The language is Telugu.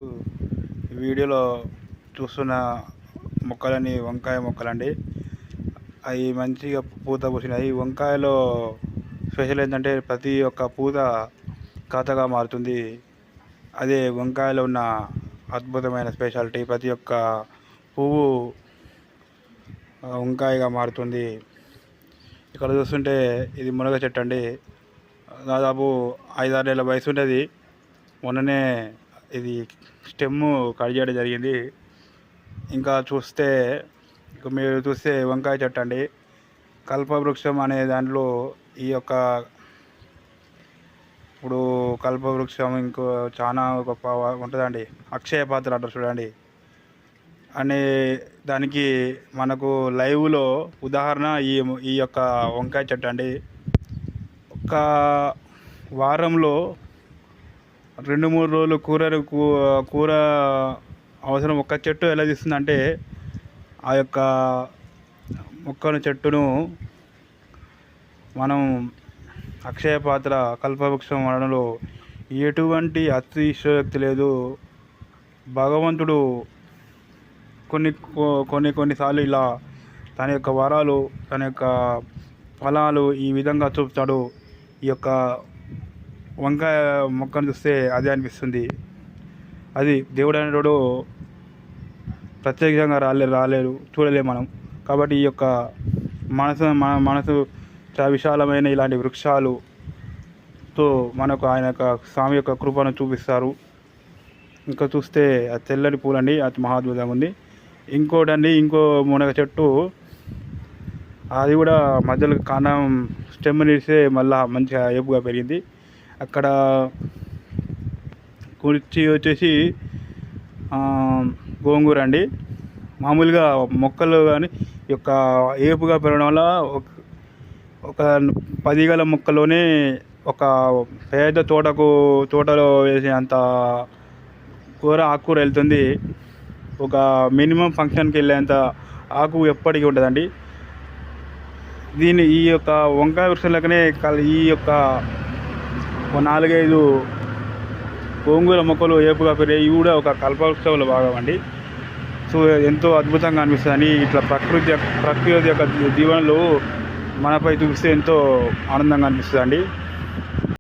ఈ వీడియోలో చూస్తున్న మొక్కలని వంకాయ మొక్కలండి. అవి మంచిగా పూత పూసినాయి. వంకాయలో స్పెషల్ ఏంటంటే ప్రతి ఒక్క పూత ఖాతాగా మారుతుంది. అదే వంకాయలో ఉన్న అద్భుతమైన స్పెషాలిటీ. ప్రతి ఒక్క పువ్వు వంకాయగా మారుతుంది. ఇక్కడ చూస్తుంటే ఇది మునగ చెట్టు అండి. దాదాపు 5-6 నెలల వయసు ఉంటుంది. మొన్ననే ఇది స్టెమ్ కట్ చేయడం జరిగింది. ఇంకా మీరు చూస్తే వంకాయ చెట్టు అండి. కల్పవృక్షం అనే దాంట్లో ఈ యొక్క ఇప్పుడు కల్పవృక్షం ఇంకో చాలా గొప్ప ఉంటుందండి. అక్షయ పాత్ర అంటారు చూడండి. అనే దానికి మనకు లైవ్లో ఉదాహరణ ఈ యొక్క వంకాయ చెట్టు అండి. ఒక వారంలో 2-3 రోజులు కూర అవసరం ఒక్క చెట్టు ఎలా తీస్తుందంటే ఆ యొక్క చెట్టును మనం అక్షయ పాత్ర కల్పవృక్షం అనడంలో ఎటువంటి అతిశయోక్తి లేదు. భగవంతుడు కొన్నిసార్లు ఇలా తన యొక్క వరాలు, తన యొక్క ఫలాలు ఈ విధంగా చూపుతాడు. ఈ యొక్క వంకాయ మొక్కను చూస్తే అదే అనిపిస్తుంది. అది దేవుడు అనేటోడు ప్రత్యేకంగా రాలేరు, చూడలేము మనం. కాబట్టి ఈ యొక్క మనసు చాలా విశాలమైన ఇలాంటి వృక్షాలుతో మనకు ఆయన యొక్క స్వామి యొక్క కృపను చూపిస్తారు. ఇంకా చూస్తే అది తెల్లని పూలండి, అది మహాద్భుతంగా ఉంది. ఇంకోటండి, ఇంకో మునగ చెట్టు, అది కూడా మధ్యలో కాండం స్టెమ్ తీస్తే మళ్ళీ మంచిగా ఏపుగా పెరిగింది. అక్కడ కుర్చీ వచ్చేసి గోంగూర అండి. మామూలుగా మొక్కలు కానీ ఈ యొక్క ఏపుగా పెరగడం వల్ల ఒక 10 గల మొక్కలోనే ఒక పెద్ద తోటలో వేసేంత ఆకుకూర వెళ్తుంది. ఒక మినిమం ఫంక్షన్కి వెళ్ళేంత ఆకు ఎప్పటికీ ఉంటుందండి. ఈ యొక్క వంకాయ వృక్షం లెక్కనే ఈ యొక్క 4-5 గోంగూర మొక్కలు ఏపుగా పెరిగాయి. ఇవి కూడా ఒక కల్పవృక్షంలో భాగం అండి. సో ఎంతో అద్భుతంగా అనిపిస్తుంది. ఇట్లా ప్రకృతి యొక్క జీవనంలో మనపై చూపిస్తే ఎంతో ఆనందంగా అనిపిస్తుంది అండి.